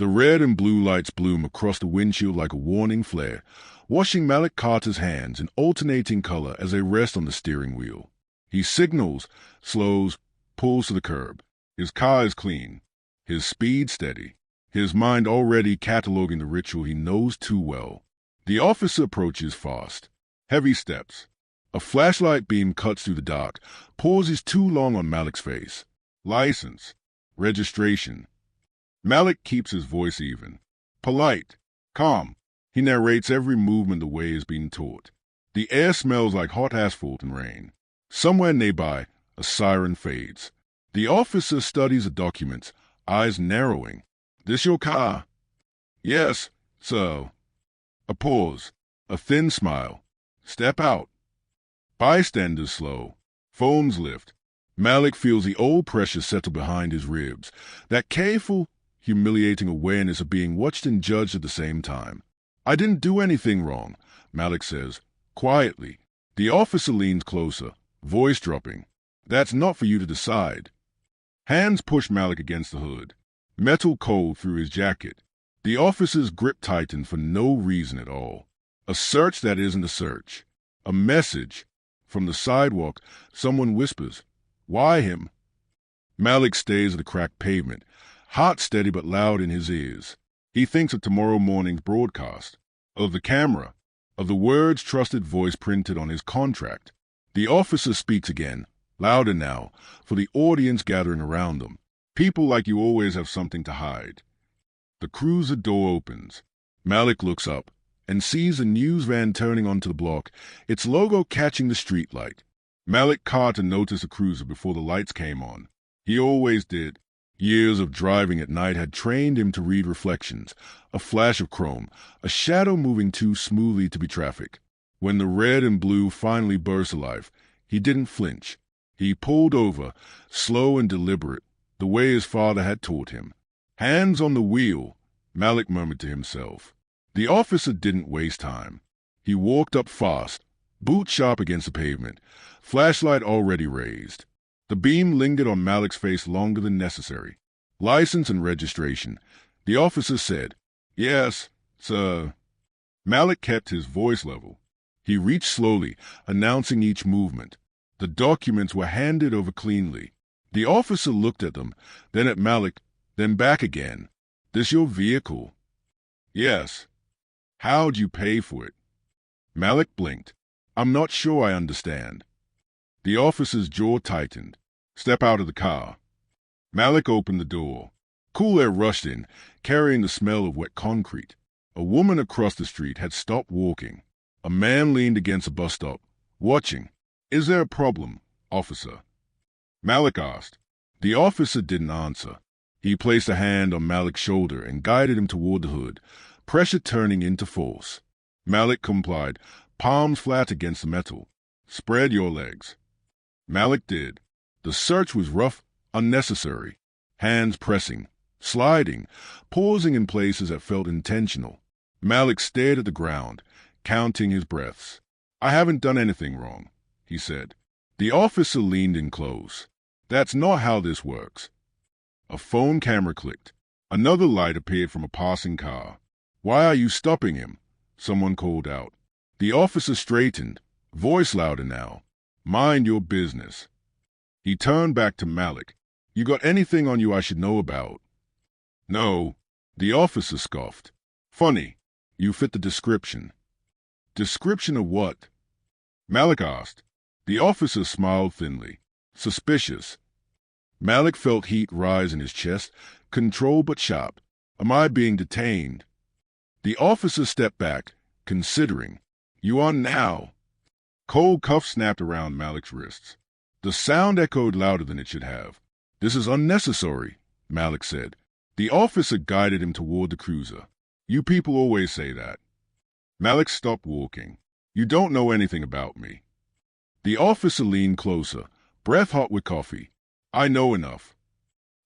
The red and blue lights bloom across the windshield like a warning flare, washing Malik Carter's hands in alternating color as they rest on the steering wheel. He signals, slows, pulls to the curb. His car is clean, his speed steady, his mind already cataloging the ritual he knows too well. The officer approaches fast. Heavy steps. A flashlight beam cuts through the dark, pauses too long on Malik's face. License. Registration. Malik keeps his voice even. Polite. Calm. He narrates every movement the way he's been taught. The air smells like hot asphalt and rain. Somewhere nearby, a siren fades. The officer studies the documents, eyes narrowing. This your car? Yes, sir. A pause. A thin smile. Step out. Bystanders slow. Phones lift. Malik feels the old pressure settle behind his ribs. That careful, humiliating awareness of being watched and judged at the same time. I didn't do anything wrong, Malik says, quietly. The officer leans closer, voice dropping. That's not for you to decide. Hands push Malik against the hood. Metal cold through his jacket. The officer's grip tightened for no reason at all. A search that isn't a search. A message. From the sidewalk, someone whispers, "Why him?" Malik stays at the cracked pavement, heart steady but loud in his ears. He thinks of tomorrow morning's broadcast, of the camera, of the words trusted voice printed on his contract. The officer speaks again, louder now, for the audience gathering around them. People like you always have something to hide. The cruiser door opens. Malik looks up and sees a news van turning onto the block, its logo catching the streetlight. Malik Carter noticed the cruiser before the lights came on. He always did. Years of driving at night had trained him to read reflections, a flash of chrome, a shadow moving too smoothly to be traffic. When the red and blue finally burst to life, he didn't flinch. He pulled over, slow and deliberate, the way his father had taught him. Hands on the wheel, Malik murmured to himself. The officer didn't waste time. He walked up fast, boot sharp against the pavement, flashlight already raised. The beam lingered on Malik's face longer than necessary. License and registration. The officer said, "Yes, sir." Malik kept his voice level. He reached slowly, announcing each movement. The documents were handed over cleanly. The officer looked at them, then at Malik, then back again. "This your vehicle?" "Yes." "How'd you pay for it?" Malik blinked. "I'm not sure I understand." The officer's jaw tightened. "Step out of the car." Malik opened the door. Cool air rushed in, carrying the smell of wet concrete. A woman across the street had stopped walking. A man leaned against a bus stop, watching. "Is there a problem, officer?" Malik asked. The officer didn't answer. He placed a hand on Malik's shoulder and guided him toward the hood, pressure turning into force. Malik complied, palms flat against the metal. "Spread your legs." Malik did. The search was rough, unnecessary. Hands pressing, sliding, pausing in places that felt intentional. Malik stared at the ground, counting his breaths. "I haven't done anything wrong," he said. The officer leaned in close. "That's not how this works." A phone camera clicked. Another light appeared from a passing car. "Why are you stopping him?" someone called out. The officer straightened, voice louder now. "Mind your business." He turned back to Malik. "You got anything on you I should know about?" "No." The officer scoffed. "Funny. You fit the description." "Description of what?" Malik asked. The officer smiled thinly. "Suspicious." Malik felt heat rise in his chest, controlled but sharp. "Am I being detained?" The officer stepped back, considering. "You are now." Cold cuffs snapped around Malik's wrists. The sound echoed louder than it should have. "This is unnecessary," Malik said. The officer guided him toward the cruiser. "You people always say that." Malik stopped walking. "You don't know anything about me." The officer leaned closer, breath hot with coffee. "I know enough."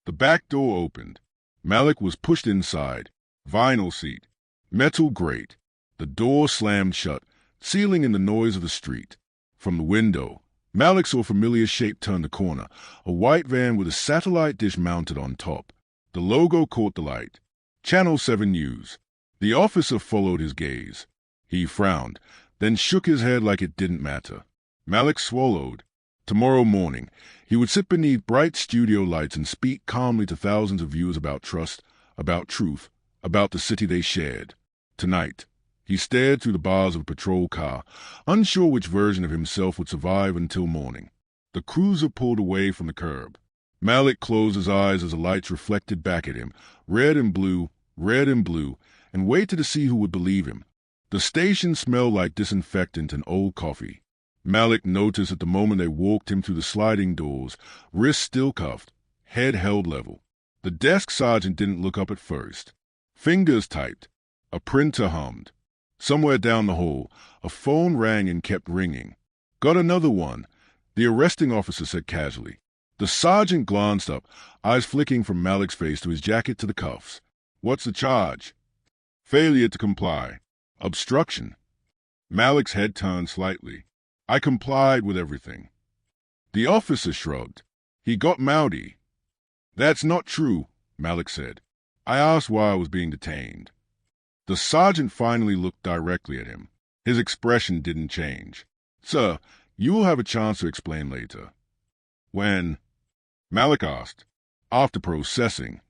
The back door opened. Malik was pushed inside. Vinyl seat. Metal grate. The door slammed shut, sealing in the noise of the street. From the window, Malik saw a familiar shape turn the corner, a white van with a satellite dish mounted on top. The logo caught the light. Channel 7 News. The officer followed his gaze. He frowned, then shook his head like it didn't matter. Malik swallowed. Tomorrow morning, he would sit beneath bright studio lights and speak calmly to thousands of viewers about trust, about truth, about the city they shared. Tonight, he stared through the bars of a patrol car, unsure which version of himself would survive until morning. The cruiser pulled away from the curb. Malik closed his eyes as the lights reflected back at him, red and blue, and waited to see who would believe him. The station smelled like disinfectant and old coffee. Malik noticed at the moment they walked him through the sliding doors, wrists still cuffed, head held level. The desk sergeant didn't look up at first. Fingers typed. A printer hummed. Somewhere down the hall, a phone rang and kept ringing. Got another one, the arresting officer said casually. The sergeant glanced up, eyes flicking from Malik's face to his jacket to the cuffs. What's the charge? Failure to comply. Obstruction. Malik's head turned slightly. I complied with everything. The officer shrugged. He got mouthy. That's not true, Malik said. I asked why I was being detained. The sergeant finally looked directly at him. His expression didn't change. Sir, you will have a chance to explain later. When? Malik asked. After processing.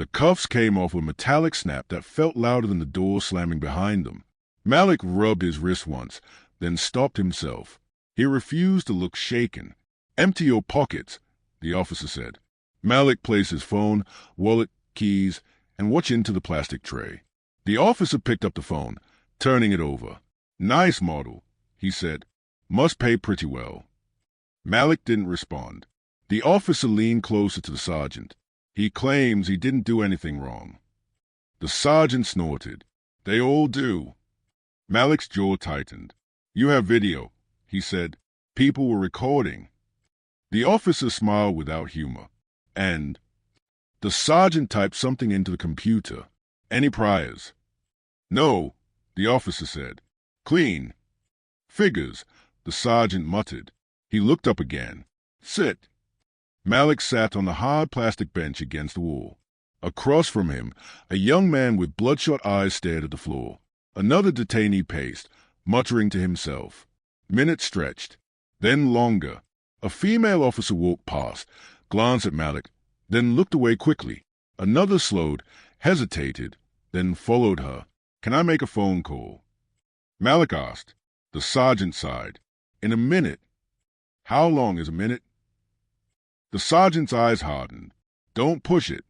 The cuffs came off with a metallic snap that felt louder than the door slamming behind them. Malik rubbed his wrist once, then stopped himself. He refused to look shaken. Empty your pockets, the officer said. Malik placed his phone, wallet, keys, and watched into the plastic tray. The officer picked up the phone, turning it over. Nice model, he said. Must pay pretty well. Malik didn't respond. The officer leaned closer to the sergeant. He claims he didn't do anything wrong. The sergeant snorted. They all do. Malik's jaw tightened. You have video, he said. People were recording. The officer smiled without humor. And the sergeant typed something into the computer. Any priors? No, the officer said. Clean. Figures, the sergeant muttered. He looked up again. Sit. Malik sat on the hard plastic bench against the wall. Across from him, a young man with bloodshot eyes stared at the floor. Another detainee paced, muttering to himself. Minutes stretched, then longer. A female officer walked past, glanced at Malik, then looked away quickly. Another slowed, hesitated, then followed her. Can I make a phone call? Malik asked. The sergeant sighed. In a minute. How long is a minute? The sergeant's eyes hardened. Don't push it.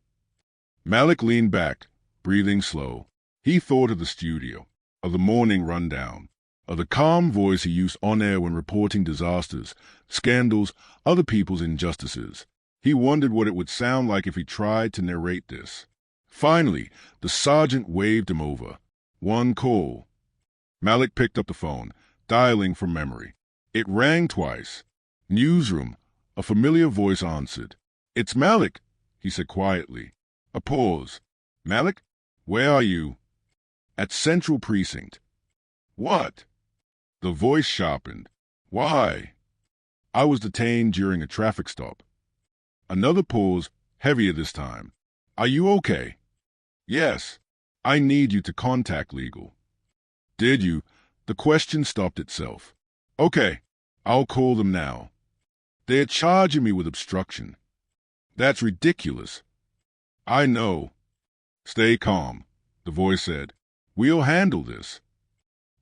Malik leaned back, breathing slow. He thought of the studio, of the morning rundown, of the calm voice he used on air when reporting disasters, scandals, other people's injustices. He wondered what it would sound like if he tried to narrate this. Finally, the sergeant waved him over. One call. Malik picked up the phone, dialing from memory. It rang twice. Newsroom. A familiar voice answered. It's Malik, he said quietly. A pause. Malik, where are you? At Central Precinct. What? The voice sharpened. Why? I was detained during a traffic stop. Another pause, heavier this time. Are you okay? Yes. I need you to contact legal. Did you? The question stopped itself. Okay, I'll call them now. They're charging me with obstruction. That's ridiculous. I know. Stay calm, the voice said. We'll handle this.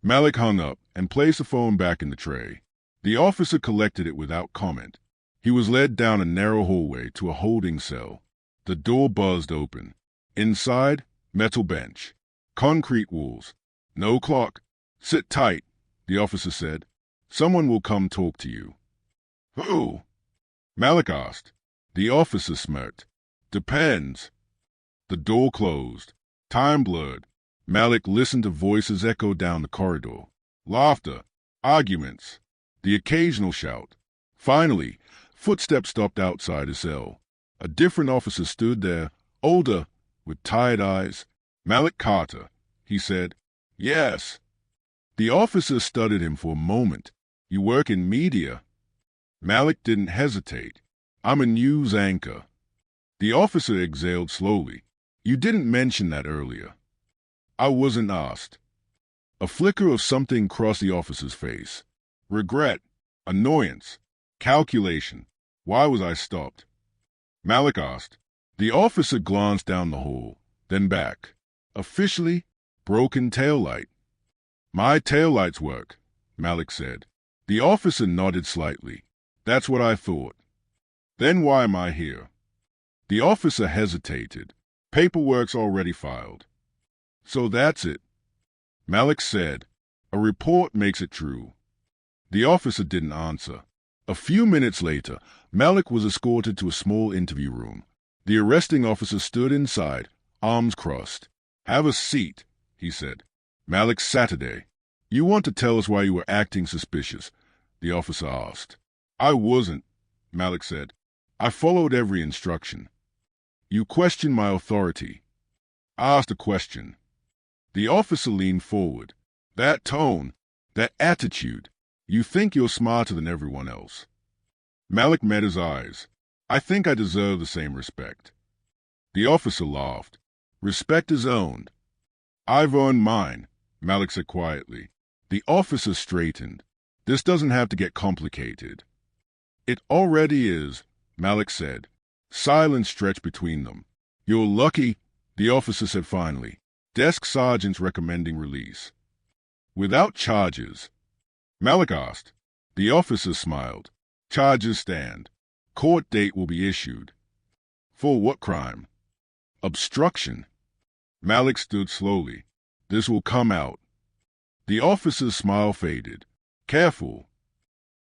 Malik hung up and placed the phone back in the tray. The officer collected it without comment. He was led down a narrow hallway to a holding cell. The door buzzed open. Inside, metal bench. Concrete walls. No clock. Sit tight, the officer said. Someone will come talk to you. Who? Malik asked. The officer smirked. Depends. The door closed. Time blurred. Malik listened to voices echo down the corridor. Laughter. Arguments. The occasional shout. Finally, footsteps stopped outside his cell. A different officer stood there, older, with tired eyes. Malik Carter, he said. Yes. The officer studied him for a moment. You work in media? Malik didn't hesitate. I'm a news anchor. The officer exhaled slowly. You didn't mention that earlier. I wasn't asked. A flicker of something crossed the officer's face. Regret, annoyance, calculation. Why was I stopped? Malik asked. The officer glanced down the hall, then back. Officially, broken taillight. My taillights work, Malik said. The officer nodded slightly. That's what I thought. Then why am I here? The officer hesitated. Paperwork's already filed. So that's it, Malik said. A report makes it true. The officer didn't answer. A few minutes later, Malik was escorted to a small interview room. The arresting officer stood inside, arms crossed. Have a seat, he said. Malik Saturday. You want to tell us why you were acting suspicious? The officer asked. I wasn't, Malik said. I followed every instruction. You questioned my authority. I asked a question. The officer leaned forward. That tone, that attitude. You think you're smarter than everyone else. Malik met his eyes. I think I deserve the same respect. The officer laughed. Respect is earned. I've earned mine, Malik said quietly. The officer straightened. This doesn't have to get complicated. It already is, Malik said. Silence stretched between them. You're lucky, the officer said finally. Desk sergeant's recommending release. Without charges? Malik asked. The officer smiled. Charges stand. Court date will be issued. For what crime? Obstruction. Malik stood slowly. This will come out. The officer's smile faded. Careful.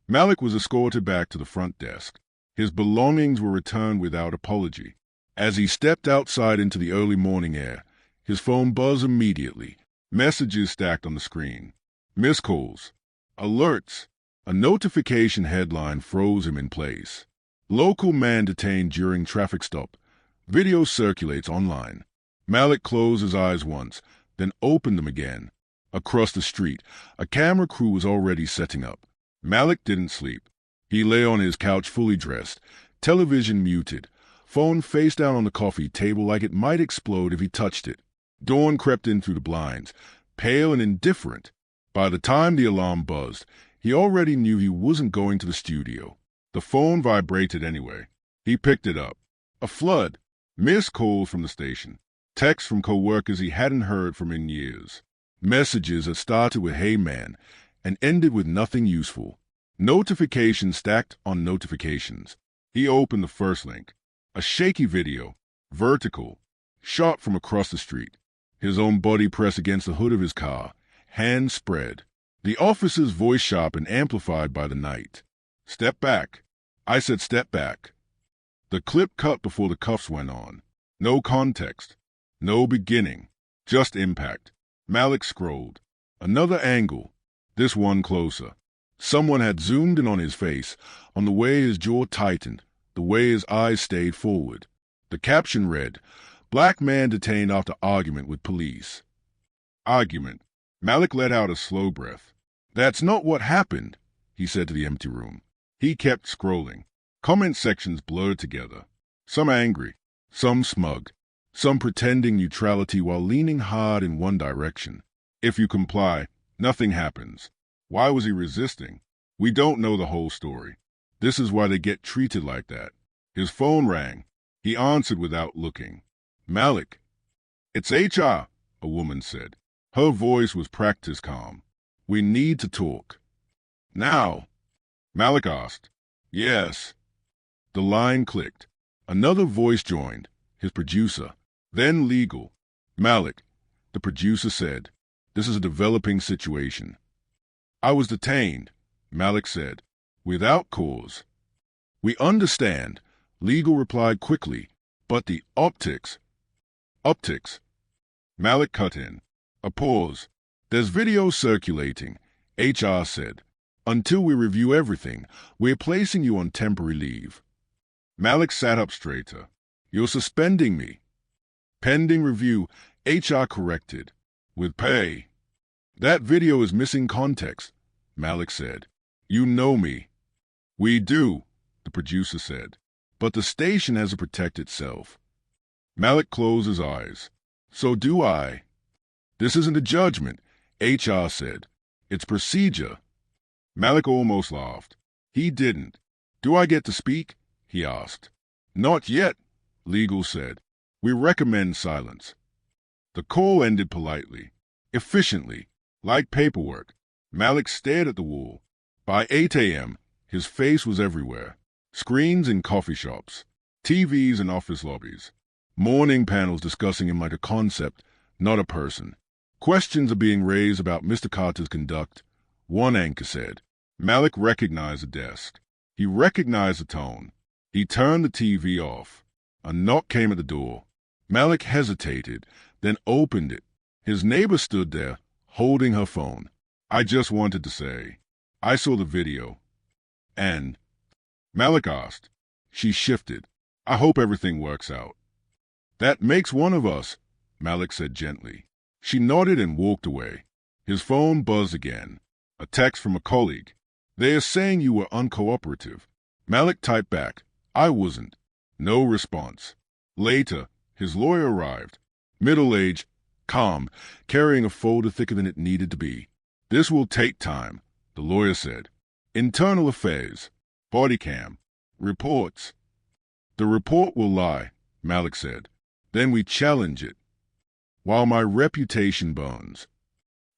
Malik was escorted back to the front desk. His belongings were returned without apology. As he stepped outside into the early morning air, his phone buzzed immediately. Messages stacked on the screen. Missed calls. Alerts. A notification headline froze him in place. Local man detained during traffic stop. Video circulates online. Malik closed his eyes once, then opened them again. Across the street, a camera crew was already setting up. Malik didn't sleep. He lay on his couch fully dressed, television muted, phone face down on the coffee table like it might explode if he touched it. Dawn crept in through the blinds, pale and indifferent. By the time the alarm buzzed, he already knew he wasn't going to the studio. The phone vibrated anyway. He picked it up. A flood. Missed calls from the station. Texts from co-workers he hadn't heard from in years. Messages that started with "Hey man" and ended with nothing useful. Notifications stacked on notifications. He opened the first link. A shaky video. Vertical. Shot from across the street. His own body pressed against the hood of his car. Hands spread. The officer's voice sharp and amplified by the night. Step back. I said step back. The clip cut before the cuffs went on. No context. No beginning. Just impact. Malik scrolled. Another angle. This one closer. Someone had zoomed in on his face, on the way his jaw tightened, the way his eyes stayed forward. The caption read, Black man detained after argument with police. Argument. Malik let out a slow breath. That's not what happened, he said to the empty room. He kept scrolling. Comment sections blurred together. Some angry, some smug, some pretending neutrality while leaning hard in one direction. If you comply, nothing happens. Why was he resisting? We don't know the whole story. This is why they get treated like that. His phone rang. He answered without looking. Malik. It's HR, a woman said. Her voice was practice calm. We need to talk. Now. Malik asked. Yes. The line clicked. Another voice joined, his producer. Then legal. Malik, the producer said. This is a developing situation. I was detained, Malik said, without cause. We understand, legal replied quickly, but the optics. Optics. Malik cut in. A pause. There's video circulating, HR said. Until we review everything, we're placing you on temporary leave. Malik sat up straighter. You're suspending me. Pending review, HR corrected. With pay. That video is missing context, Malik said. You know me. We do, the producer said. But the station has to protect itself. Malik closed his eyes. So do I. This isn't a judgment, HR said. It's procedure. Malik almost laughed. He didn't. Do I get to speak? He asked. Not yet, legal said. We recommend silence. The call ended politely, efficiently, like paperwork. Malik stared at the wall. By 8 a.m., his face was everywhere. Screens in coffee shops, TVs in office lobbies, morning panels discussing him like a concept, not a person. Questions are being raised about Mr. Carter's conduct, one anchor said. Malik recognized the desk. He recognized the tone. He turned the TV off. A knock came at the door. Malik hesitated, then opened it. His neighbor stood there, holding her phone. I just wanted to say, I saw the video. And? Malik asked. She shifted. I hope everything works out. That makes one of us, Malik said gently. She nodded and walked away. His phone buzzed again. A text from a colleague. They are saying you were uncooperative. Malik typed back. I wasn't. No response. Later, his lawyer arrived. Middle-aged, calm, carrying a folder thicker than it needed to be. This will take time, the lawyer said. Internal affairs. Body cam. Reports. The report will lie, Malik said. Then we challenge it. While my reputation burns.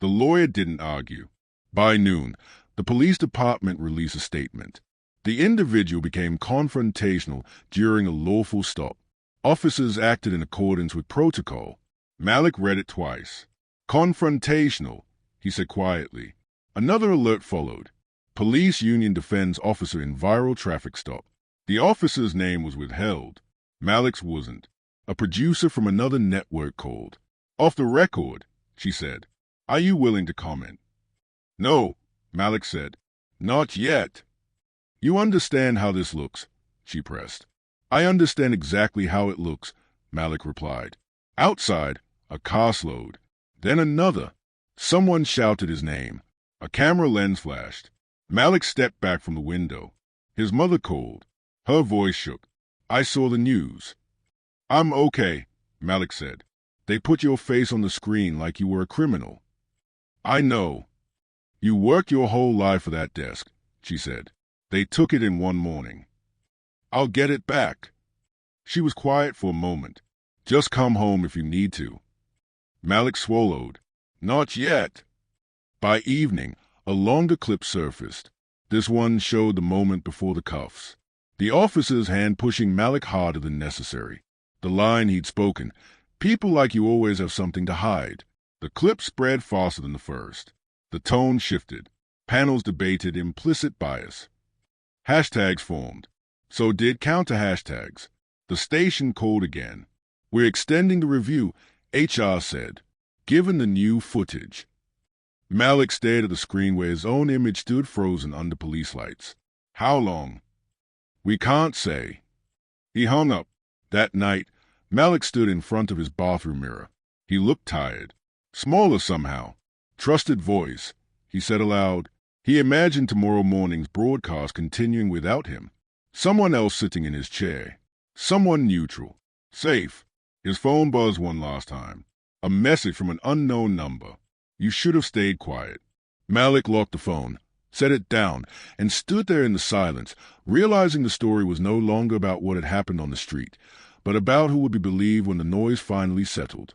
The lawyer didn't argue. By noon, the police department released a statement. The individual became confrontational during a lawful stop. Officers acted in accordance with protocol. Malik read it twice. Confrontational, he said quietly. Another alert followed. Police union defends officer in viral traffic stop. The officer's name was withheld. Malik's wasn't. A producer from another network called. Off the record, she said. Are you willing to comment? No, Malik said. Not yet. You understand how this looks, she pressed. I understand exactly how it looks, Malik replied. Outside, a car slowed. Then another. Someone shouted his name. A camera lens flashed. Malik stepped back from the window. His mother called. Her voice shook. I saw the news. I'm okay, Malik said. They put your face on the screen like you were a criminal. I know. You worked your whole life for that desk, she said. They took it in one morning. I'll get it back. She was quiet for a moment. Just come home if you need to. Malik swallowed. Not yet. By evening, a longer clip surfaced. This one showed the moment before the cuffs. The officer's hand pushing Malik harder than necessary. The line he'd spoken, people like you always have something to hide. The clip spread faster than the first. The tone shifted. Panels debated implicit bias. Hashtags formed. So did counter hashtags. The station called again. We're extending the review, HR said, given the new footage. Malik stared at the screen where his own image stood frozen under police lights. How long? We can't say. He hung up. That night, Malik stood in front of his bathroom mirror. He looked tired. Smaller somehow. Trusted voice. He said aloud. He imagined tomorrow morning's broadcast continuing without him. Someone else sitting in his chair. Someone neutral. Safe. His phone buzzed one last time. A message from an unknown number. You should have stayed quiet. Malik locked the phone, set it down, and stood there in the silence, realizing the story was no longer about what had happened on the street, but about who would be believed when the noise finally settled.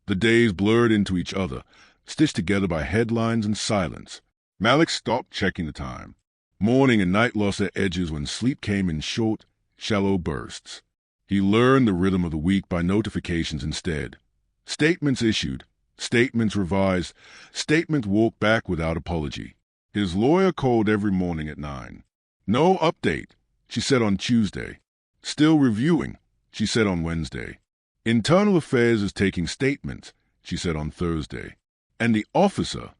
The days blurred into each other, stitched together by headlines and silence. Malik stopped checking the time. Morning and night lost their edges when sleep came in short, shallow bursts. He learned the rhythm of the week by notifications instead. Statements issued, statements revised, statements walked back without apology. His lawyer called every morning at 9. No update, she said on Tuesday. Still reviewing, she said on Wednesday. Internal Affairs is taking statements, she said on Thursday. And the officer?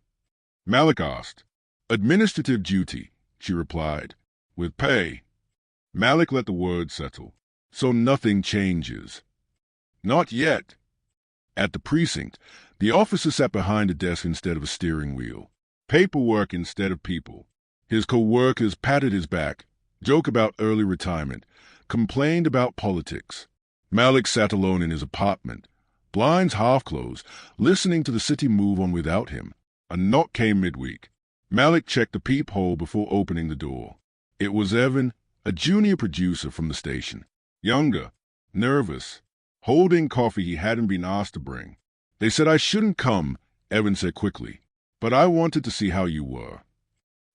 Malik asked. Administrative duty, she replied. With pay. Malik let the words settle. So nothing changes. Not yet. At the precinct, the officer sat behind a desk instead of a steering wheel. Paperwork instead of people. His co-workers patted his back, joked about early retirement, complained about politics. Malik sat alone in his apartment, blinds half closed, listening to the city move on without him. A knock came midweek. Malik checked the peephole before opening the door. It was Evan, a junior producer from the station. Younger, nervous, holding coffee he hadn't been asked to bring. "They said I shouldn't come," Evan said quickly, "but I wanted to see how you were."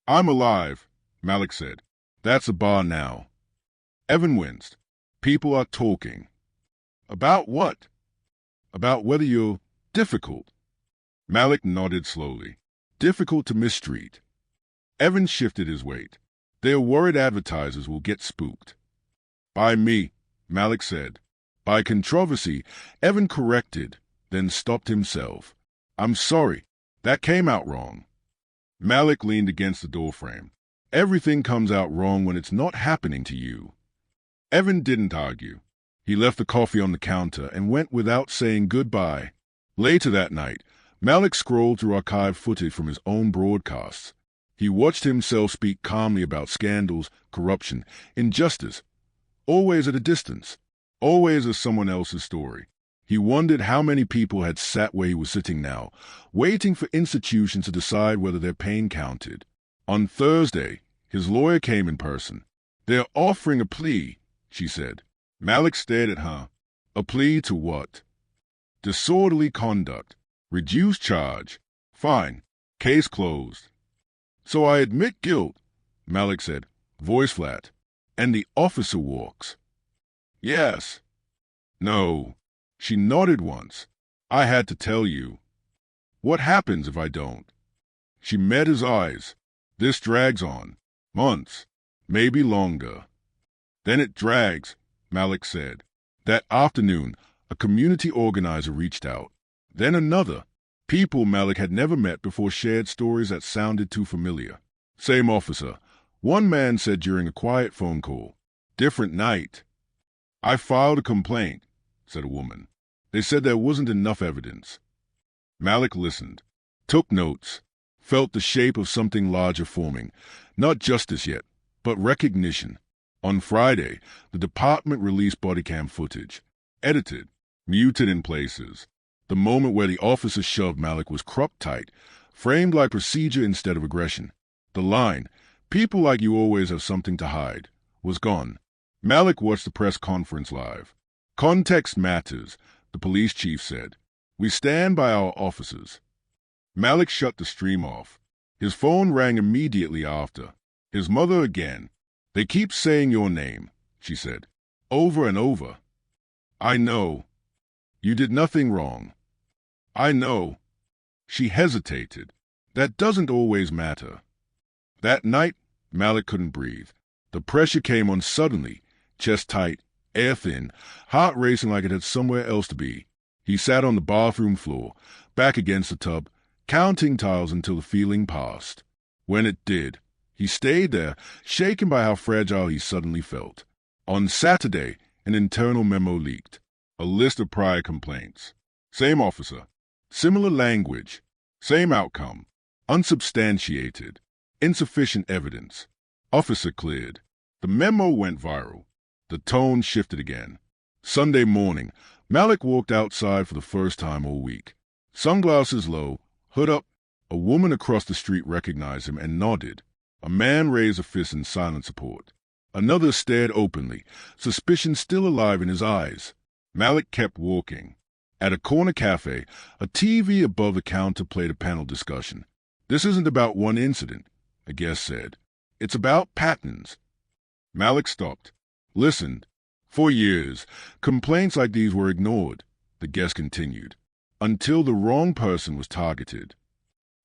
"I'm alive," Malik said. "That's a bar now." Evan winced. "People are talking." "About what?" "About whether you're difficult." Malik nodded slowly. "Difficult to mistreat." Evan shifted his weight. "They're worried advertisers will get spooked." "By me," Malik said. By controversy, Evan corrected, then stopped himself. "I'm sorry. That came out wrong." Malik leaned against the doorframe. "Everything comes out wrong when it's not happening to you." Evan didn't argue. He left the coffee on the counter and went without saying goodbye. Later that night, Malik scrolled through archived footage from his own broadcasts. He watched himself speak calmly about scandals, corruption, injustice, always at a distance, always as someone else's story. He wondered how many people had sat where he was sitting now, waiting for institutions to decide whether their pain counted. On Thursday, his lawyer came in person. "They're offering a plea," she said. Malik stared at her. "A plea to what?" "Disorderly conduct. Reduced charge. Fine. Case closed." "So I admit guilt," Malik said, voice flat. "And the officer walks." "Yes." "No." She nodded once. "I had to tell you." "What happens if I don't?" She met his eyes. "This drags on. Months. Maybe longer." "Then it drags," Malik said. That afternoon, a community organizer reached out. Then another. People Malik had never met before shared stories that sounded too familiar. "Same officer," one man said during a quiet phone call. "Different night." "I filed a complaint," said a woman. "They said there wasn't enough evidence." Malik listened, took notes, felt the shape of something larger forming. Not justice yet, but recognition. On Friday, the department released bodycam footage. Edited, muted in places. The moment where the officer shoved Malik was cropped tight, framed like procedure instead of aggression. The line, "People like you always have something to hide," was gone. Malik watched the press conference live. "Context matters," the police chief said. "We stand by our officers." Malik shut the stream off. His phone rang immediately after. His mother again. "They keep saying your name," she said, "over and over." "I know." "You did nothing wrong." "I know." She hesitated. "That doesn't always matter." That night, Malik couldn't breathe. The pressure came on suddenly, chest tight, air thin, heart racing like it had somewhere else to be. He sat on the bathroom floor, back against the tub, counting tiles until the feeling passed. When it did, he stayed there, shaken by how fragile he suddenly felt. On Saturday, an internal memo leaked. A list of prior complaints. Same officer. Similar language. Same outcome. Unsubstantiated. Insufficient evidence. Officer cleared. The memo went viral. The tone shifted again. Sunday morning, Malik walked outside for the first time all week. Sunglasses low, hood up. A woman across the street recognized him and nodded. A man raised a fist in silent support. Another stared openly, suspicion still alive in his eyes. Malik kept walking. At a corner cafe, a TV above the counter played a panel discussion. "This isn't about one incident," a guest said. "It's about patterns." Malik stopped, listened. "For years, complaints like these were ignored," the guest continued, "until the wrong person was targeted."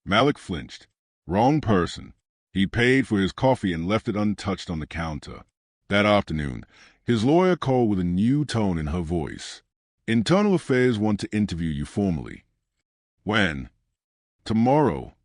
Malik flinched. Wrong person. He paid for his coffee and left it untouched on the counter. That afternoon, his lawyer called with a new tone in her voice. "Internal Affairs want to interview you formally." "When?" "Tomorrow."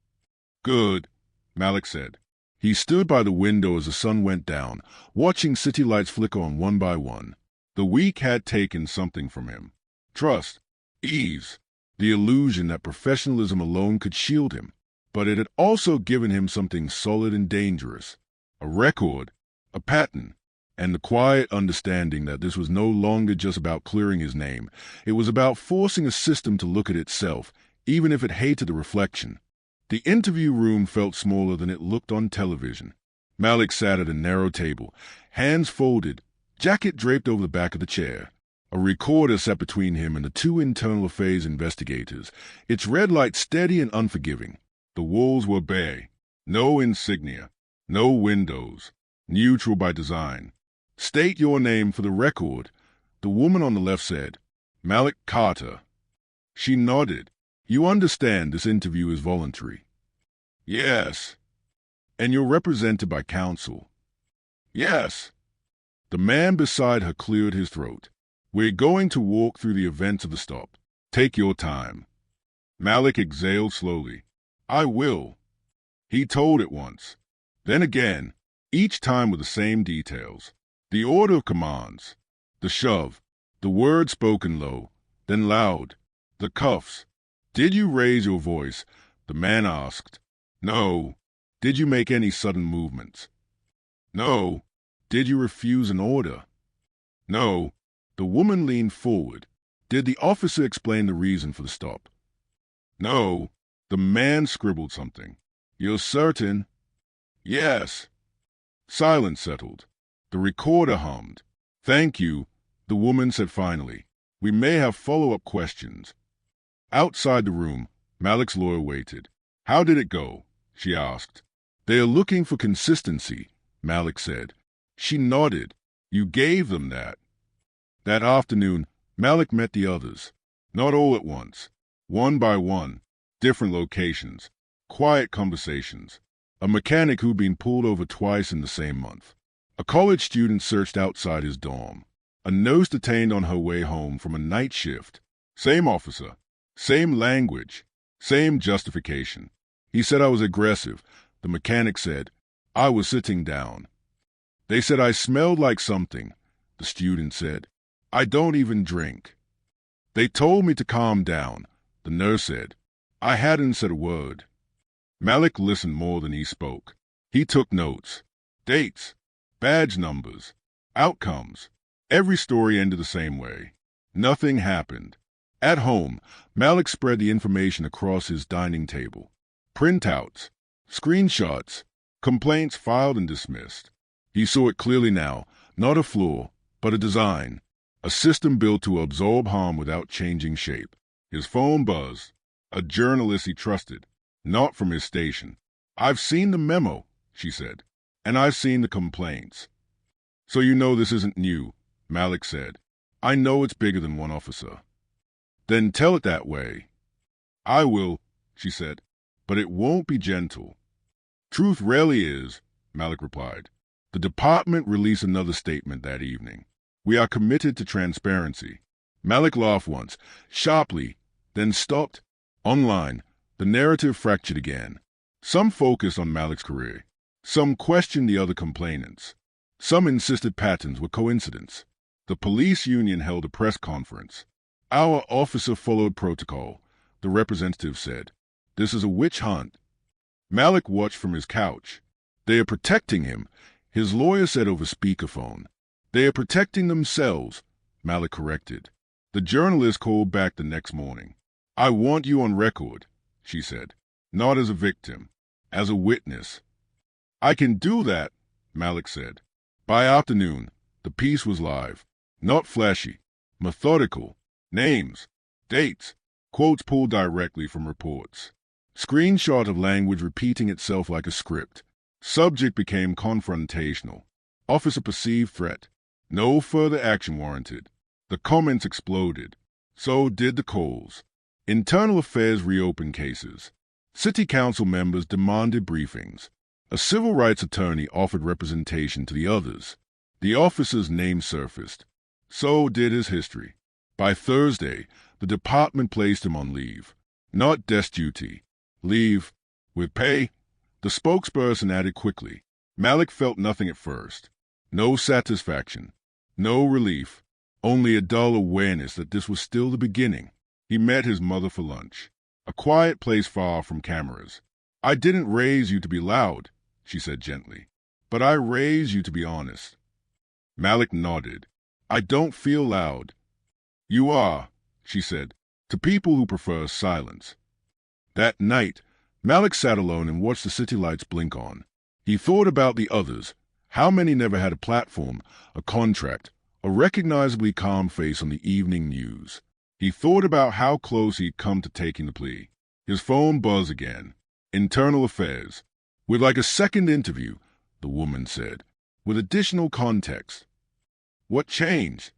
"Good," Malik said. He stood by the window as the sun went down, watching city lights flicker on one by one. The week had taken something from him. Trust, ease, the illusion that professionalism alone could shield him. But it had also given him something solid and dangerous. A record, a pattern, and the quiet understanding that this was no longer just about clearing his name. It was about forcing a system to look at itself, even if it hated the reflection. The interview room felt smaller than it looked on television. Malik sat at a narrow table, hands folded, jacket draped over the back of the chair. A recorder sat between him and the two internal affairs investigators, its red light steady and unforgiving. The walls were bare. No insignia. No windows. Neutral by design. "State your name for the record," the woman on the left said. "Malik Carter." She nodded. "You understand this interview is voluntary?" "Yes." "And you're represented by counsel?" "Yes." The man beside her cleared his throat. "We're going to walk through the events of the stop. Take your time." Malik exhaled slowly. "I will." He told it once. Then again, each time with the same details. The order of commands. The shove. The word spoken low, then loud. The cuffs. "Did you raise your voice?" the man asked. "No." "Did you make any sudden movements?" "No." "Did you refuse an order?" "No." The woman leaned forward. "Did the officer explain the reason for the stop?" "No." The man scribbled something. "You're certain?" "Yes." Silence settled. The recorder hummed. "Thank you," the woman said finally. "We may have follow-up questions." Outside the room, Malik's lawyer waited. "How did it go?" she asked. "They are looking for consistency," Malik said. She nodded. "You gave them that." That afternoon, Malik met the others. Not all at once. One by one. Different locations. Quiet conversations. A mechanic who'd been pulled over twice in the same month. A college student searched outside his dorm. A nurse detained on her way home from a night shift. Same officer. Same language. Same justification. "He said I was aggressive," the mechanic said. "I was sitting down." "They said I smelled like something," the student said. "I don't even drink." "They told me to calm down," the nurse said. "I hadn't said a word." Malik listened more than he spoke. He took notes. Dates. Badge numbers. Outcomes. Every story ended the same way. Nothing happened. At home, Malik spread the information across his dining table. Printouts. Screenshots. Complaints filed and dismissed. He saw it clearly now, not a flaw, but a design. A system built to absorb harm without changing shape. His phone buzzed. A journalist he trusted. Not from his station. "I've seen the memo," she said. "And I've seen the complaints." "So you know this isn't new," Malik said. "I know it's bigger than one officer." "Then tell it that way." "I will," she said. "But it won't be gentle." "Truth rarely is," Malik replied. The department released another statement that evening. "We are committed to transparency." Malik laughed once, sharply, then stopped. Online, the narrative fractured again. Some focused on Malik's career. Some questioned the other complainants. Some insisted patterns were coincidence. The police union held a press conference. "Our officer followed protocol," the representative said. "This is a witch hunt." Malik watched from his couch. "They are protecting him," his lawyer said over speakerphone. "They are protecting themselves," Malik corrected. The journalist called back the next morning. "I want you on record," she said. "Not as a victim, as a witness." "I can do that," Malik said. By afternoon, the piece was live. Not flashy, methodical. Names, dates, quotes pulled directly from reports. Screenshot of language repeating itself like a script. Subject became confrontational. Officer perceived threat. No further action warranted. The comments exploded. So did the calls. Internal Affairs reopened cases. City council members demanded briefings. A civil rights attorney offered representation to the others. The officer's name surfaced. So did his history. By Thursday, the department placed him on leave. Not desk duty. Leave. With pay? The spokesperson added quickly. Malik felt nothing at first. No satisfaction. No relief. Only a dull awareness that this was still the beginning. He met his mother for lunch. A quiet place far from cameras. "I didn't raise you to be loud," she said gently, "but I raised you to be honest." Malik nodded. I don't feel loud. You are, she said, to people who prefer silence. That night, Malik sat alone and watched the city lights blink on. He thought about the others. How many never had a platform, a contract, a recognizably calm face on the evening news? He thought about how close he'd come to taking the plea. His phone buzzed again. Internal Affairs. With like a second interview, the woman said, with additional context. What changed?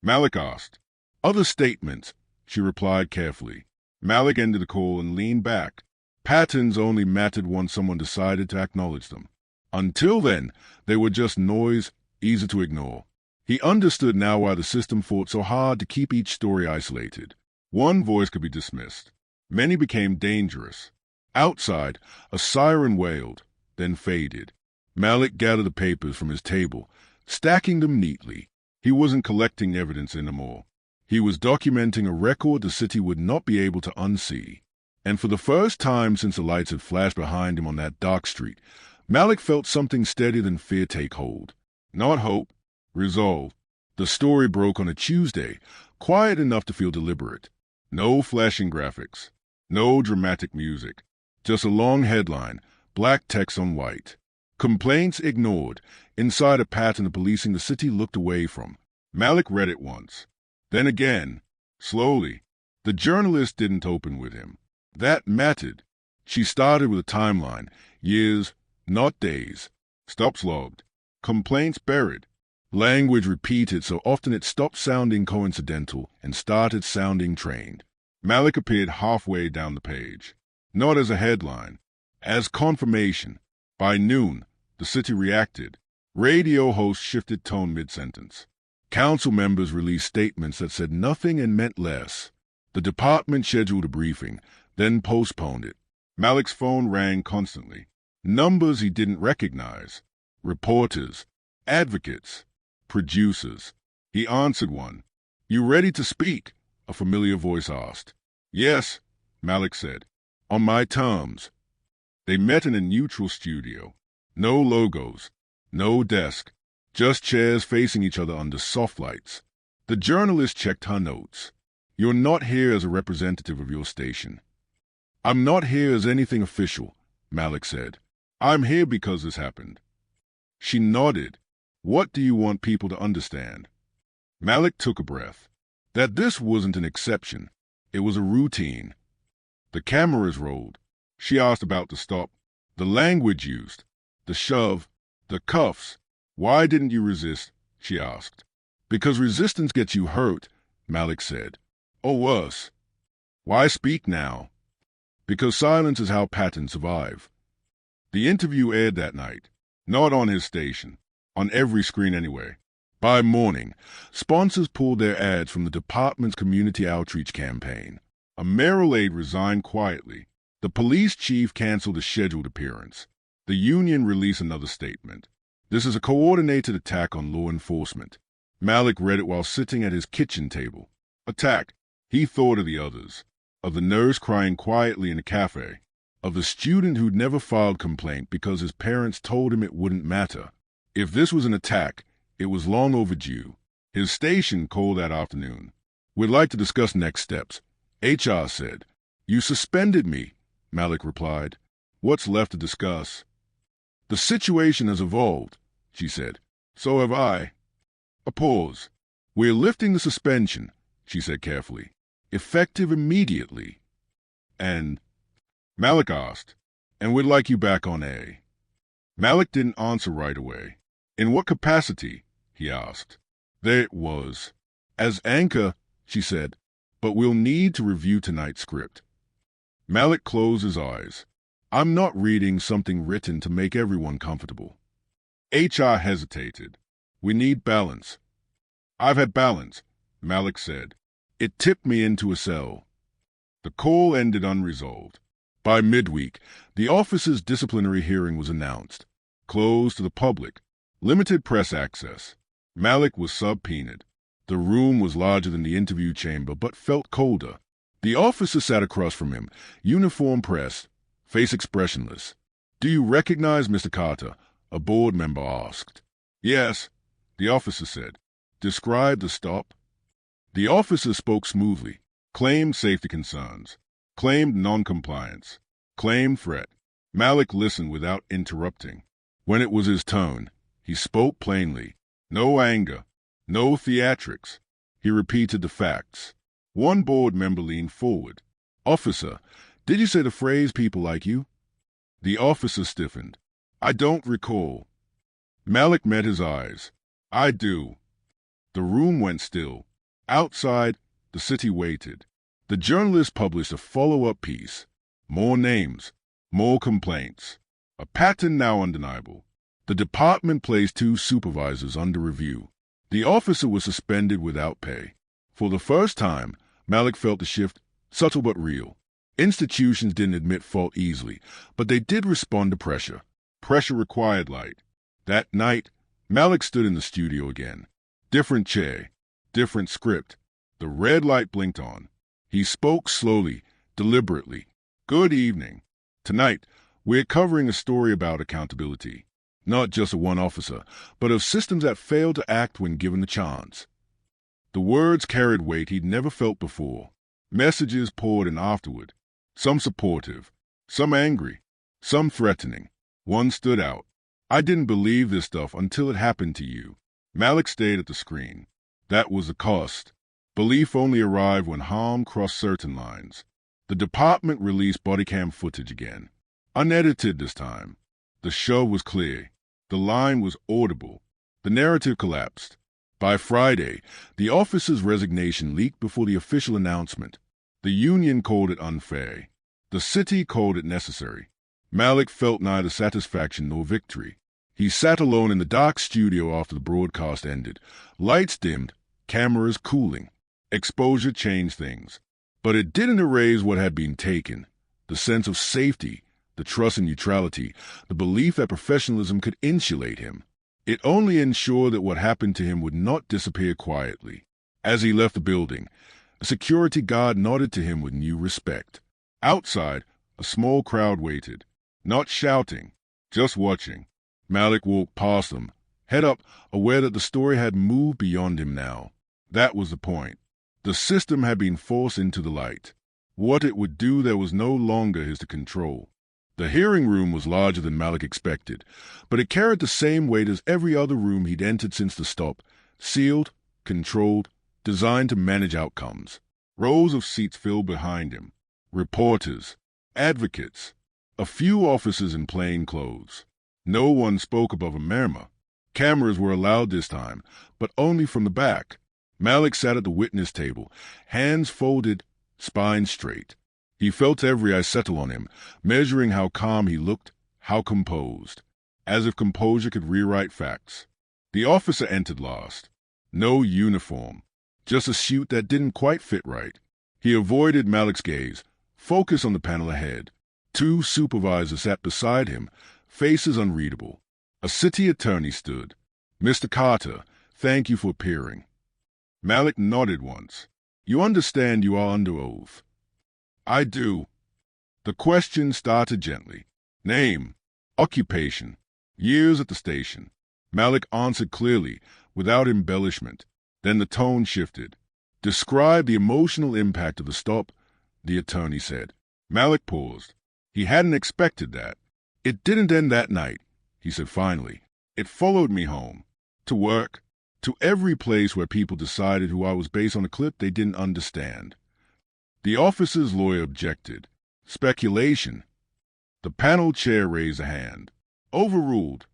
Malik asked. Other statements, she replied carefully. Malik ended the call and leaned back. Patterns only mattered once someone decided to acknowledge them. Until then, they were just noise, easy to ignore. He understood now why the system fought so hard to keep each story isolated. One voice could be dismissed. Many became dangerous. Outside, a siren wailed, then faded. Malik gathered the papers from his table, stacking them neatly. He wasn't collecting evidence anymore. He was documenting a record the city would not be able to unsee. And for the first time since the lights had flashed behind him on that dark street, Malik felt something steadier than fear take hold. Not hope, resolve. The story broke on a Tuesday, quiet enough to feel deliberate. No flashing graphics, no dramatic music, just a long headline, black text on white. Complaints ignored, inside a pattern of policing the city looked away from. Malik read it once. Then again, slowly. The journalist didn't open with him. That mattered. She started with a timeline, years, not days. Stops logged. Complaints buried. Language repeated so often it stopped sounding coincidental and started sounding trained. Malik appeared halfway down the page. Not as a headline, as confirmation. By noon, the city reacted. Radio hosts shifted tone mid-sentence. Council members released statements that said nothing and meant less. The department scheduled a briefing, then postponed it. Malik's phone rang constantly. Numbers he didn't recognize. Reporters, advocates, producers. He answered one. You ready to speak? A familiar voice asked. Yes, Malik said. On my terms. They met in a neutral studio. No logos, no desk, just chairs facing each other under soft lights. The journalist checked her notes. You're not here as a representative of your station. I'm not here as anything official, Malik said. I'm here because this happened. She nodded. What do you want people to understand? Malik took a breath. That this wasn't an exception. It was a routine. The cameras rolled. She asked about the stop, the language used, the shove, the cuffs. Why didn't you resist? She asked. Because resistance gets you hurt, Malik said. Or worse. Why speak now? Because silence is how patterns survive. The interview aired that night. Not on his station. On every screen anyway. By morning, sponsors pulled their ads from the department's community outreach campaign. A mayoral aide resigned quietly. The police chief canceled a scheduled appearance. The union released another statement. This is a coordinated attack on law enforcement. Malik read it while sitting at his kitchen table. Attack. He thought of the others. Of the nurse crying quietly in a cafe. Of the student who'd never filed complaint because his parents told him it wouldn't matter. If this was an attack, it was long overdue. His station called that afternoon. We'd like to discuss next steps. HR said. You suspended me, Malik replied. What's left to discuss? The situation has evolved, she said. So have I. A pause. We're lifting the suspension, she said carefully. Effective immediately. And Malik asked, and we'd like you back on A. Malik didn't answer right away. In what capacity? He asked. There it was. As anchor, she said, but we'll need to review tonight's script. Malik closed his eyes. I'm not reading something written to make everyone comfortable. HR hesitated. We need balance. I've had balance, Malik said. It tipped me into a cell. The call ended unresolved. By midweek, the office's disciplinary hearing was announced. Closed to the public. Limited press access. Malik was subpoenaed. The room was larger than the interview chamber, but felt colder. The officer sat across from him, uniform pressed, face expressionless. Do you recognize Mr. Carter? A board member asked. Yes, the officer said. Describe the stop. The officer spoke smoothly, claimed safety concerns, claimed noncompliance, claimed threat. Malik listened without interrupting. When it was his turn, he spoke plainly. No anger, no theatrics. He repeated the facts. One board member leaned forward. Officer, did you say the phrase people like you? The officer stiffened. I don't recall. Malik met his eyes. I do. The room went still. Outside, the city waited. The journalist published a follow-up piece. More names, more complaints. A pattern now undeniable. The department placed 2 supervisors under review. The officer was suspended without pay. For the first time, Malik felt the shift, subtle but real. Institutions didn't admit fault easily, but they did respond to pressure. Pressure required light. That night, Malik stood in the studio again. Different chair, different script. The red light blinked on. He spoke slowly, deliberately. Good evening. Tonight, we're covering a story about accountability. Not just of one officer, but of systems that failed to act when given the chance. The words carried weight he'd never felt before. Messages poured in afterward. Some supportive, some angry, some threatening. One stood out. I didn't believe this stuff until it happened to you. Malik stayed at the screen. That was the cost. Belief only arrived when harm crossed certain lines. The department released bodycam footage again. Unedited this time. The show was clear. The line was audible. The narrative collapsed. By Friday, the officer's resignation leaked before the official announcement. The union called it unfair. The city called it necessary. Malik felt neither satisfaction nor victory. He sat alone in the dark studio after the broadcast ended. Lights dimmed, cameras cooling. Exposure changed things. But it didn't erase what had been taken. The sense of safety, the trust in neutrality, the belief that professionalism could insulate him. It only ensured that what happened to him would not disappear quietly. As he left the building, a security guard nodded to him with new respect. Outside, a small crowd waited, not shouting, just watching. Malik walked past them, head up, aware that the story had moved beyond him now. That was the point. The system had been forced into the light. What it would do there was no longer his to control. The hearing room was larger than Malik expected, but it carried the same weight as every other room he'd entered since the stop, sealed, controlled, designed to manage outcomes. Rows of seats filled behind him. Reporters, advocates, a few officers in plain clothes. No one spoke above a murmur. Cameras were allowed this time, but only from the back. Malik sat at the witness table, hands folded, spine straight. He felt every eye settle on him, measuring how calm he looked, how composed, as if composure could rewrite facts. The officer entered last. No uniform, just a suit that didn't quite fit right. He avoided Malik's gaze, focused on the panel ahead. 2 supervisors sat beside him, faces unreadable. A city attorney stood. Mr. Carter, thank you for appearing. Malik nodded once. You understand you are under oath. I do. The question started gently. Name, occupation, years at the station. Malik answered clearly, without embellishment. Then the tone shifted. Describe the emotional impact of the stop, the attorney said. Malik paused. He hadn't expected that. It didn't end that night, he said finally. It followed me home, to work, to every place where people decided who I was based on a clip they didn't understand. The officer's lawyer objected. Speculation. The panel chair raised a hand. Overruled.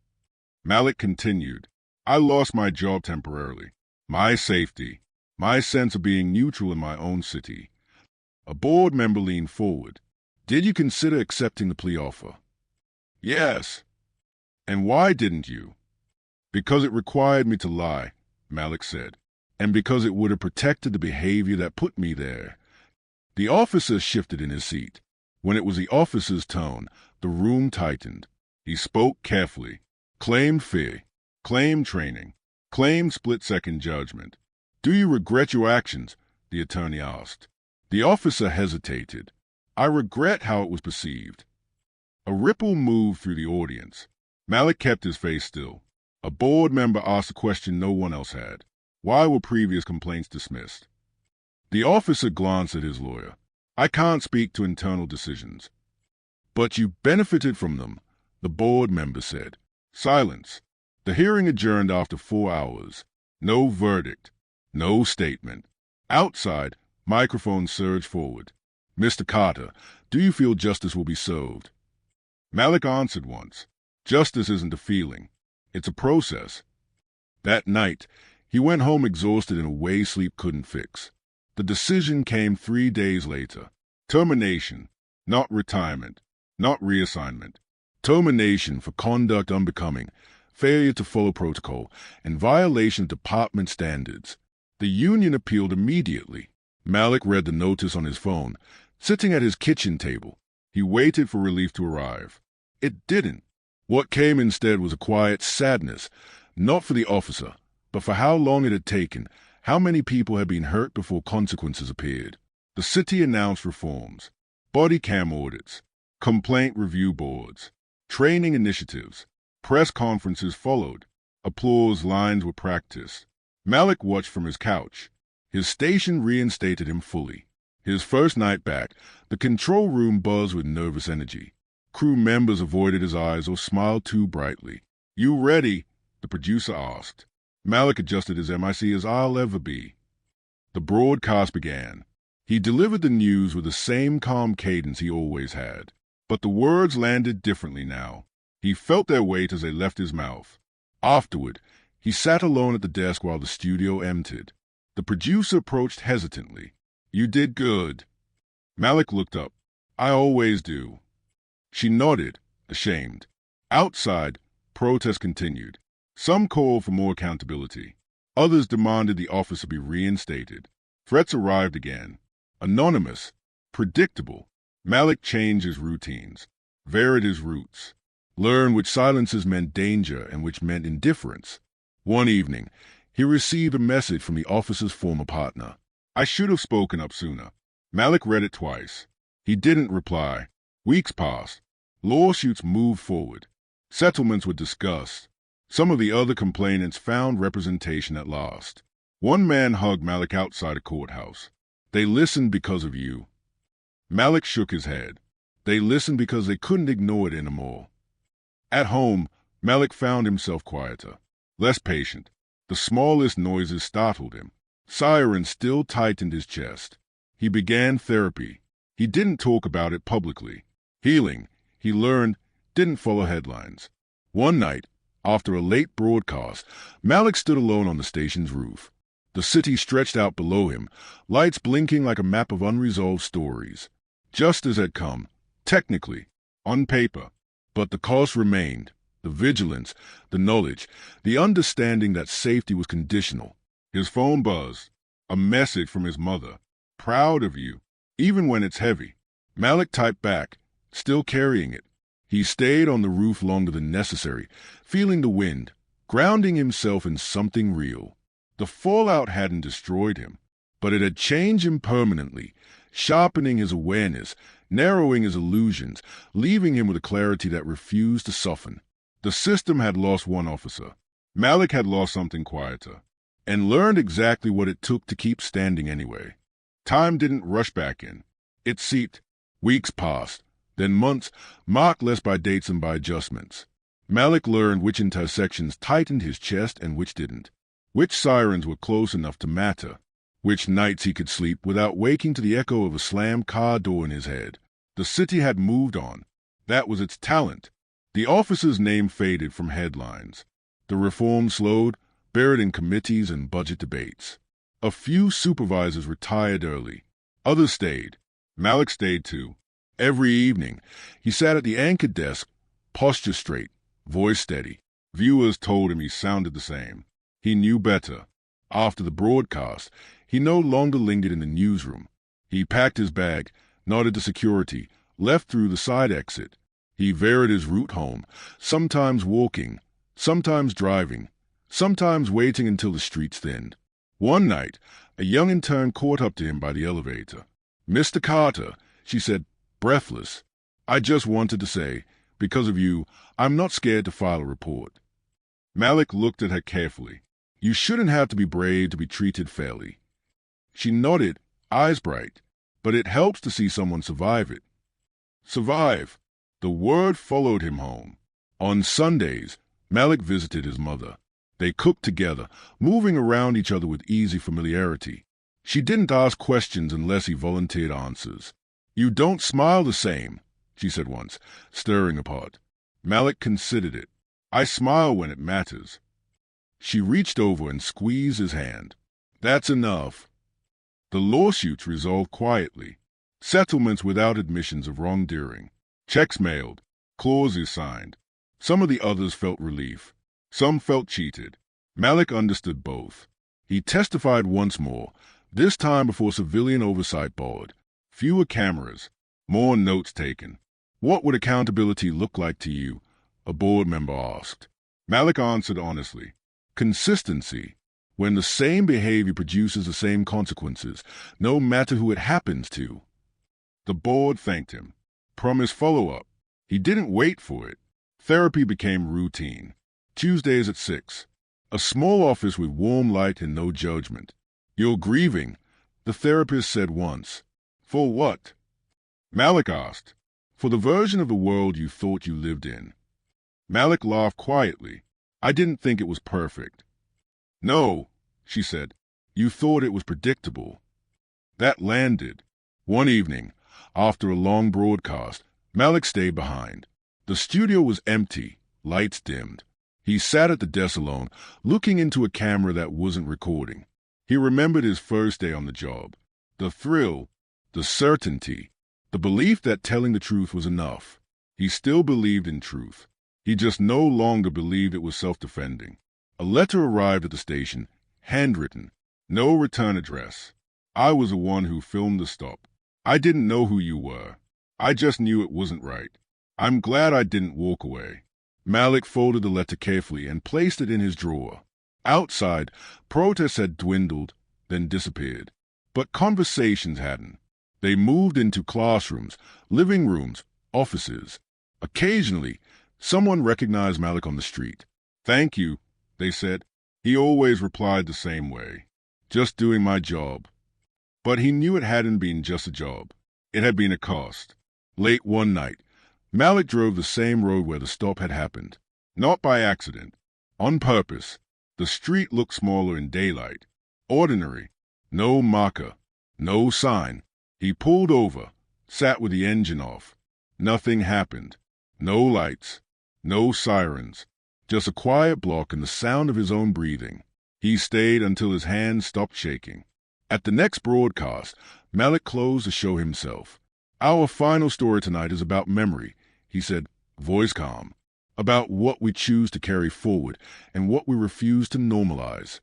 Malik continued. I lost my job temporarily. My safety. My sense of being neutral in my own city. A board member leaned forward. Did you consider accepting the plea offer? Yes. And why didn't you? Because it required me to lie, Malik said, and because it would have protected the behavior that put me there. The officer shifted in his seat. When it was the officer's tone, the room tightened. He spoke carefully, claimed fear, claimed training, claimed split-second judgment. Do you regret your actions? The attorney asked. The officer hesitated. I regret how it was perceived. A ripple moved through the audience. Malik kept his face still. A board member asked a question no one else had. Why were previous complaints dismissed? The officer glanced at his lawyer. I can't speak to internal decisions. But you benefited from them, the board member said. Silence. The hearing adjourned after 4 hours. No verdict. No statement. Outside, microphones surged forward. Mr. Carter, do you feel justice will be served? Malik answered once. Justice isn't a feeling. It's a process. That night, he went home exhausted in a way sleep couldn't fix. The decision came 3 days later. Termination, not retirement, not reassignment. Termination for conduct unbecoming, failure to follow protocol, and violation of department standards. The union appealed immediately. Malik read the notice on his phone, sitting at his kitchen table. He waited for relief to arrive. It didn't. What came instead was a quiet sadness, not for the officer, but for how long it had taken, how many people had been hurt before consequences appeared. The city announced reforms, body cam audits, complaint review boards, training initiatives, press conferences followed, applause lines were practiced. Malik watched from his couch. His station reinstated him fully. His first night back, the control room buzzed with nervous energy. Crew members avoided his eyes or smiled too brightly. You ready? The producer asked. Malik adjusted his mic as I'll ever be. The broadcast began. He delivered the news with the same calm cadence he always had. But the words landed differently now. He felt their weight as they left his mouth. Afterward, he sat alone at the desk while the studio emptied. The producer approached hesitantly. You did good. Malik looked up. I always do. She nodded, ashamed. Outside, protests continued. Some called for more accountability. Others demanded the officer be reinstated. Threats arrived again. Anonymous. Predictable. Malik changed his routines. Varied his routes. Learned which silences meant danger and which meant indifference. One evening, he received a message from the officer's former partner. I should have spoken up sooner. Malik read it twice. He didn't reply. Weeks passed. Lawsuits moved forward. Settlements were discussed. Some of the other complainants found representation at last. One man hugged Malik outside a courthouse. They listened because of you. Malik shook his head. They listened because they couldn't ignore it anymore. At home, Malik found himself quieter, less patient. The smallest noises startled him. Sirens still tightened his chest. He began therapy. He didn't talk about it publicly. Healing, he learned, didn't follow headlines. One night, after a late broadcast, Malik stood alone on the station's roof. The city stretched out below him, lights blinking like a map of unresolved stories. Justice had come, technically, on paper, but the cost remained. The vigilance, the knowledge, the understanding that safety was conditional. His phone buzzed. A message from his mother. Proud of you, even when it's heavy. Malik typed back, still carrying it. He stayed on the roof longer than necessary, feeling the wind, grounding himself in something real. The fallout hadn't destroyed him, but it had changed him permanently, sharpening his awareness, narrowing his illusions, leaving him with a clarity that refused to soften. The system had lost one officer. Malik had lost something quieter, and learned exactly what it took to keep standing anyway. Time didn't rush back in. It seeped. Weeks passed, then months, marked less by dates and by adjustments. Malik learned which intersections tightened his chest and which didn't, which sirens were close enough to matter, which nights he could sleep without waking to the echo of a slammed car door in his head. The city had moved on. That was its talent. The officer's name faded from headlines. The reform slowed, buried in committees and budget debates. A few supervisors retired early. Others stayed. Malik stayed too. Every evening, he sat at the anchor desk, posture straight, voice steady. Viewers told him he sounded the same. He knew better. After the broadcast, he no longer lingered in the newsroom. He packed his bag, nodded to security, left through the side exit. He varied his route home, sometimes walking, sometimes driving, sometimes waiting until the streets thinned. One night, a young intern caught up to him by the elevator. Mr. Carter, she said, breathless. I just wanted to say, because of you, I'm not scared to file a report. Malik looked at her carefully. You shouldn't have to be brave to be treated fairly. She nodded, eyes bright. But it helps to see someone survive it. Survive. The word followed him home. On Sundays, Malik visited his mother. They cooked together, moving around each other with easy familiarity. She didn't ask questions unless he volunteered answers. You don't smile the same, she said once, stirring a pot. Malik considered it. I smile when it matters. She reached over and squeezed his hand. That's enough. The lawsuits resolved quietly. Settlements without admissions of wrongdoing. Checks mailed. Clauses signed. Some of the others felt relief. Some felt cheated. Malik understood both. He testified once more, this time before civilian oversight board. Fewer cameras. More notes taken. What would accountability look like to you? A board member asked. Malik answered honestly. Consistency. When the same behavior produces the same consequences, no matter who it happens to. The board thanked him. Promised follow-up. He didn't wait for it. Therapy became routine. Tuesdays at 6. A small office with warm light and no judgment. You're grieving, the therapist said once. For what? Malik asked. For the version of the world you thought you lived in. Malik laughed quietly. I didn't think it was perfect. No, she said. You thought it was predictable. That landed. One evening, after a long broadcast, Malik stayed behind. The studio was empty, lights dimmed. He sat at the desk alone, looking into a camera that wasn't recording. He remembered his first day on the job. The thrill, the certainty, the belief that telling the truth was enough. He still believed in truth. He just no longer believed it was self-defending. A letter arrived at the station, handwritten, no return address. I was the one who filmed the stop. I didn't know who you were. I just knew it wasn't right. I'm glad I didn't walk away. Malik folded the letter carefully and placed it in his drawer. Outside, protests had dwindled, then disappeared. But conversations hadn't. They moved into classrooms, living rooms, offices. Occasionally, someone recognized Malik on the street. Thank you, they said. He always replied the same way. Just doing my job. But he knew it hadn't been just a job. It had been a cost. Late one night, Malik drove the same road where the stop had happened. Not by accident. On purpose. The street looked smaller in daylight. Ordinary. No marker. No sign. He pulled over, sat with the engine off. Nothing happened. No lights. No sirens. Just a quiet block and the sound of his own breathing. He stayed until his hands stopped shaking. At the next broadcast, Malik closed the show himself. Our final story tonight is about memory, he said, voice calm. About what we choose to carry forward and what we refuse to normalize.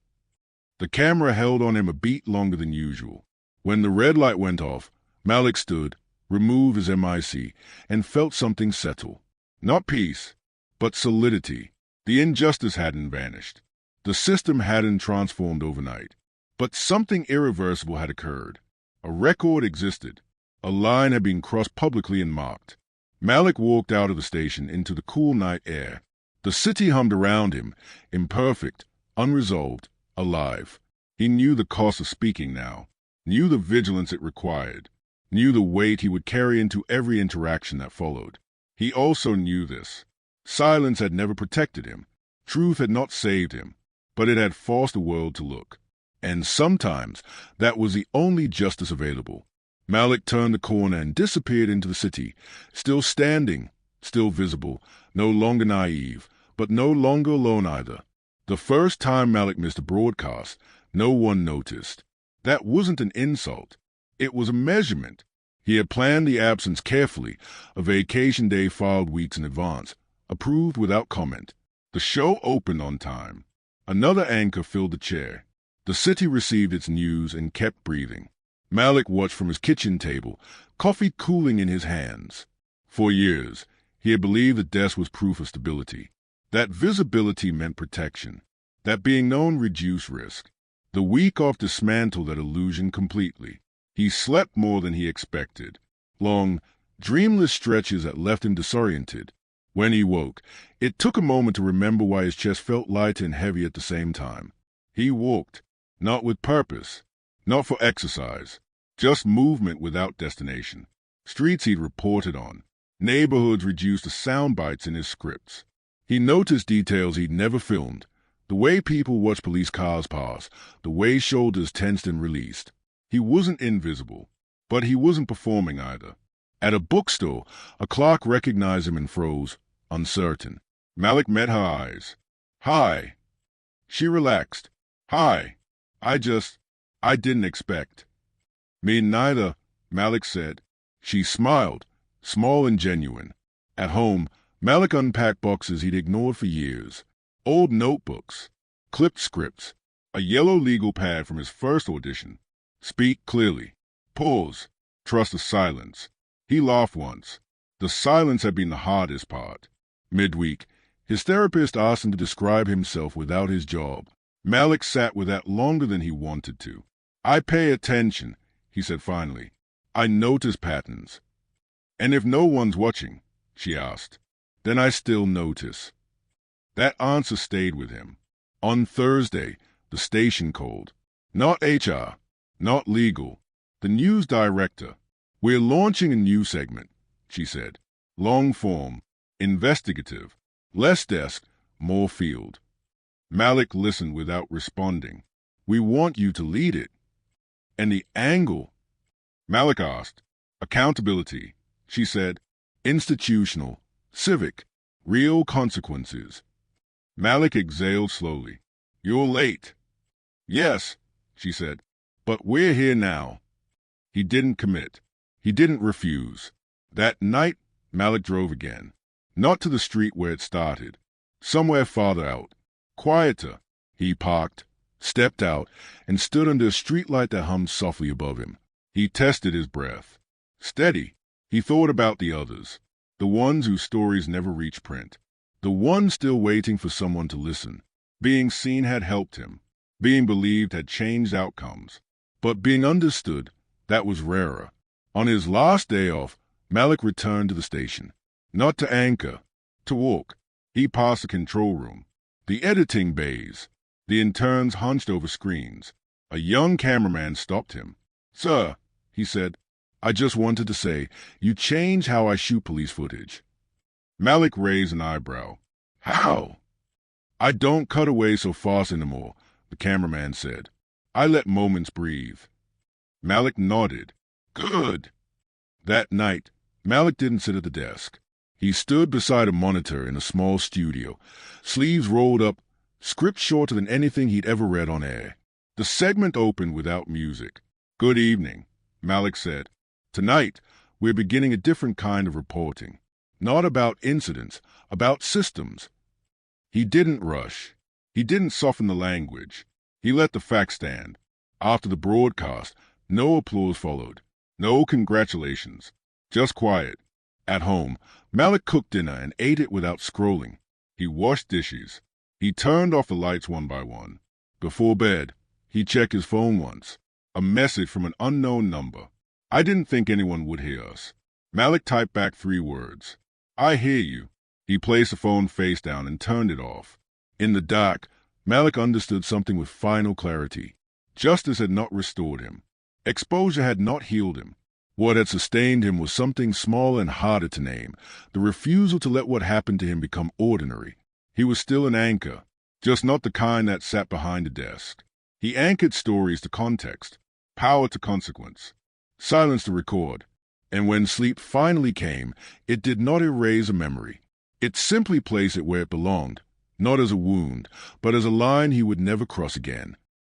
The camera held on him a beat longer than usual. When the red light went off, Malik stood, removed his MIC, and felt something settle. Not peace, but solidity. The injustice hadn't vanished. The system hadn't transformed overnight. But something irreversible had occurred. A record existed. A line had been crossed publicly and marked. Malik walked out of the station into the cool night air. The city hummed around him, imperfect, unresolved, alive. He knew the cost of speaking now, knew the vigilance it required, knew the weight he would carry into every interaction that followed. He also knew this. Silence had never protected him. Truth had not saved him, but it had forced the world to look. And sometimes that was the only justice available. Malik turned the corner and disappeared into the city, still standing, still visible, no longer naive, but no longer alone either. The first time Malik missed a broadcast, no one noticed. That wasn't an insult. It was a measurement. He had planned the absence carefully, a vacation day filed weeks in advance, approved without comment. The show opened on time. Another anchor filled the chair. The city received its news and kept breathing. Malik watched from his kitchen table, coffee cooling in his hands. For years, he had believed the desk was proof of stability. That visibility meant protection. That being known reduced risk. The week off dismantled that illusion completely. He slept more than he expected. Long, dreamless stretches that left him disoriented. When he woke, it took a moment to remember why his chest felt light and heavy at the same time. He walked, not with purpose, not for exercise, just movement without destination. Streets he'd reported on, neighborhoods reduced to sound bites in his scripts. He noticed details he'd never filmed, the way people watched police cars pass, the way shoulders tensed and released. He wasn't invisible, but he wasn't performing either. At a bookstore, a clerk recognized him and froze, uncertain. Malik met her eyes. "Hi." She relaxed. "Hi. I didn't expect." "Me neither," Malik said. She smiled, small and genuine. At home, Malik unpacked boxes he'd ignored for years. Old notebooks, clipped scripts, a yellow legal pad from his first audition. Speak clearly. Pause. Trust the silence. He laughed once. The silence had been the hardest part. Midweek, his therapist asked him to describe himself without his job. Malik sat with that longer than he wanted to. "I pay attention," he said finally. "I notice patterns." "And if no one's watching," she asked, "then I still notice." That answer stayed with him. On Thursday, the station called. Not HR, not legal, the news director. "We're launching a new segment," she said. "Long form, investigative, less desk, more field." Malik listened without responding. "We want you to lead it." "And the angle?" Malik asked. "Accountability," she said. "Institutional, civic, real consequences." Malik exhaled slowly. "You're late." "Yes," she said, "but we're here now." He didn't commit. He didn't refuse. That night, Malik drove again. Not to the street where it started. Somewhere farther out. Quieter. He parked, stepped out, and stood under a streetlight that hummed softly above him. He tested his breath. Steady. He thought about the others. The ones whose stories never reached print. The ones still waiting for someone to listen. Being seen had helped him. Being believed had changed outcomes. But being understood, that was rarer. On his last day off, Malik returned to the station. Not to anchor, to walk. He passed the control room, the editing bays, the interns hunched over screens. A young cameraman stopped him. "Sir," he said, "I just wanted to say, you changed how I shoot police footage." Malik raised an eyebrow. "How?" "I don't cut away so fast anymore," the cameraman said. "I let moments breathe." Malik nodded. "Good." That night, Malik didn't sit at the desk. He stood beside a monitor in a small studio, sleeves rolled up, script shorter than anything he'd ever read on air. The segment opened without music. "Good evening," Malik said. "Tonight, we're beginning a different kind of reporting. Not about incidents, about systems." He didn't rush. He didn't soften the language. He let the facts stand. After the broadcast, no applause followed. No congratulations. Just quiet. At home, Malik cooked dinner and ate it without scrolling. He washed dishes. He turned off the lights one by one. Before bed, he checked his phone once. A message from an unknown number. "I didn't think anyone would hear us." Malik typed back 3 words. "I hear you." He placed the phone face down and turned it off. In the dark, Malik understood something with final clarity. Justice had not restored him. Exposure had not healed him. What had sustained him was something smaller and harder to name, the refusal to let what happened to him become ordinary. He was still an anchor, just not the kind that sat behind a desk. He anchored stories to context, power to consequence, silence to record, and when sleep finally came, it did not erase a memory. It simply placed it where it belonged, not as a wound, but as a line he would never cross again.